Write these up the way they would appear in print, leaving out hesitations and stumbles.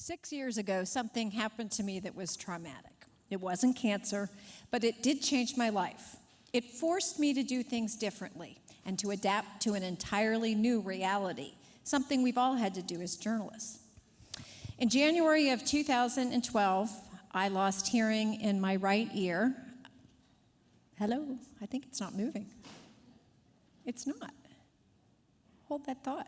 6 years ago, something happened to me that was traumatic. It wasn't cancer, but it did change my life. It forced me to do things differently and to adapt to an entirely new reality, something we've all had to do as journalists. In January of 2012, I lost hearing in my right ear. Hello, I think it's not moving. It's not. Hold that thought.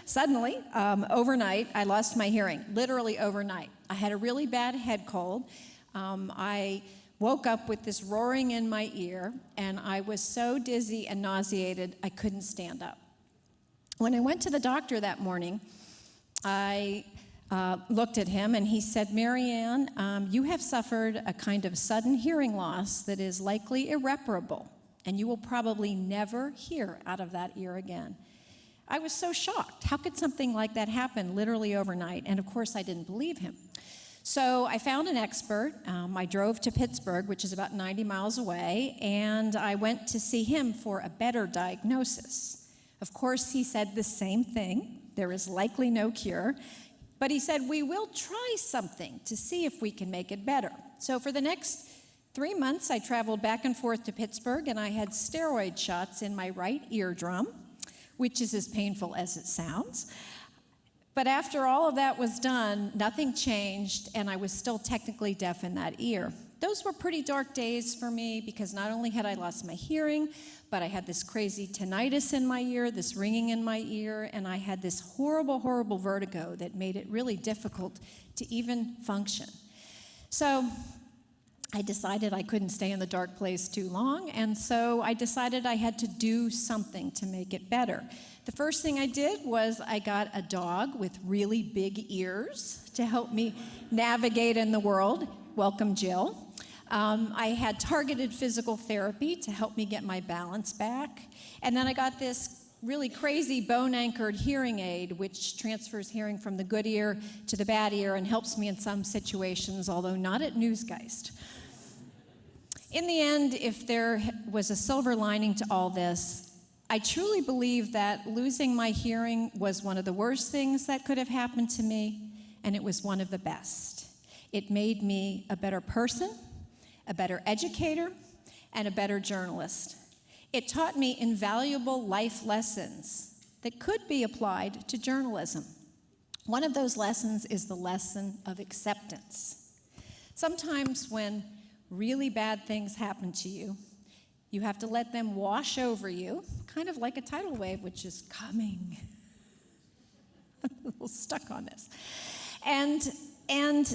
Suddenly, overnight, I lost my hearing, literally overnight. I had a really bad head cold. I woke up with this roaring in my ear, and I was so dizzy and nauseated, I couldn't stand up. When I went to the doctor that morning, I looked at him, and he said, "Maryanne, you have suffered a kind of sudden hearing loss that is likely irreparable, and you will probably never hear out of that ear again." I was so shocked. How could something like that happen literally overnight? And of course, I didn't believe him. So I found an expert. I drove to Pittsburgh, which is about 90 miles away, and I went to see him for a better diagnosis. Of course, he said the same thing. There is likely no cure. But he said, "We will try something to see if we can make it better." So for the next 3 months, I traveled back and forth to Pittsburgh, and I had steroid shots in my right eardrum, which is as painful as it sounds. But after all of that was done, nothing changed, and I was still technically deaf in that ear. Those were pretty dark days for me because not only had I lost my hearing, but I had this crazy tinnitus in my ear, this ringing in my ear, and I had this horrible, horrible vertigo that made it really difficult to even function. So I decided I couldn't stay in the dark place too long, and so I decided I had to do something to make it better. The first thing I did was I got a dog with really big ears to help me navigate in the world. Welcome, Jill. I had targeted physical therapy to help me get my balance back. And then I got this really crazy bone-anchored hearing aid, which transfers hearing from the good ear to the bad ear and helps me in some situations, although not at Newsgeist. In the end, if there was a silver lining to all this, I truly believe that losing my hearing was one of the worst things that could have happened to me, and it was one of the best. It made me a better person, a better educator, and a better journalist. It taught me invaluable life lessons that could be applied to journalism. One of those lessons is the lesson of acceptance. Sometimes when really bad things happen to you, you have to let them wash over you, kind of like a tidal wave, which is coming. I'm a little stuck on this. And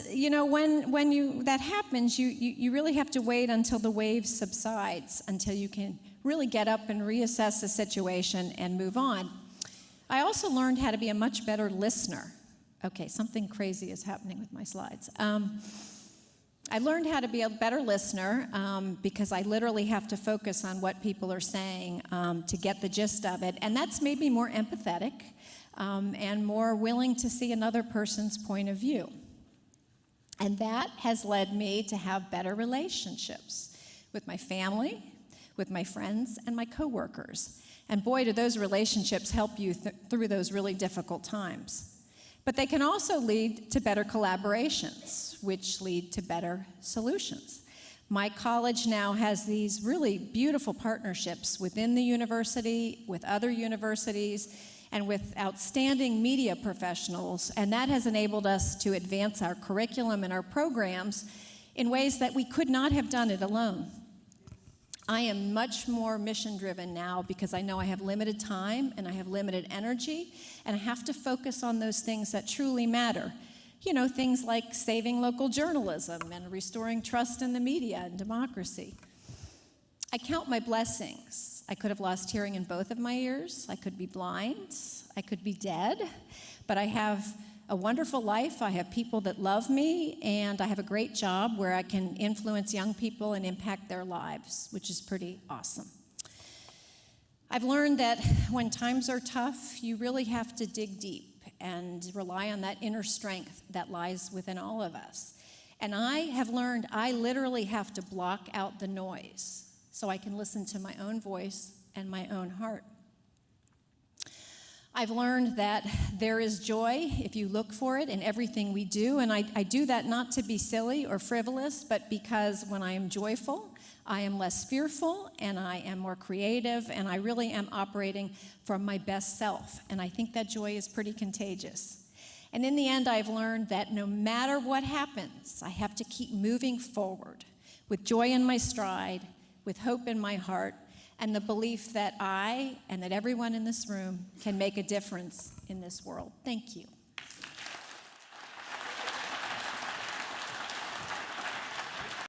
you know, when that happens, you really have to wait until the wave subsides, until you can really get up and reassess the situation and move on. I also learned how to be a much better listener. Okay, something crazy is happening with my slides. I learned how to be a better listener because I literally have to focus on what people are saying to get the gist of it. And that's made me more empathetic and more willing to see another person's point of view. And that has led me to have better relationships with my family, with my friends, and my coworkers. And boy, do those relationships help you through those really difficult times. But they can also lead to better collaborations, which lead to better solutions. My college now has these really beautiful partnerships within the university, with other universities, and with outstanding media professionals, and that has enabled us to advance our curriculum and our programs in ways that we could not have done it alone. I am much more mission-driven now because I know I have limited time and I have limited energy, and I have to focus on those things that truly matter. You know, things like saving local journalism and restoring trust in the media and democracy. I count my blessings. I could have lost hearing in both of my ears. I could be blind. I could be dead. But I have a wonderful life. I have people that love me, and I have a great job where I can influence young people and impact their lives, which is pretty awesome. I've learned that when times are tough, you really have to dig deep and rely on that inner strength that lies within all of us. And I have learned I literally have to block out the noise so I can listen to my own voice and my own heart. I've learned that there is joy if you look for it in everything we do, and I do that not to be silly or frivolous, but because when I am joyful, I am less fearful, and I am more creative, and I really am operating from my best self, and I think that joy is pretty contagious. And in the end, I've learned that no matter what happens, I have to keep moving forward with joy in my stride, with hope in my heart, and the belief that I and that everyone in this room can make a difference in this world. Thank you.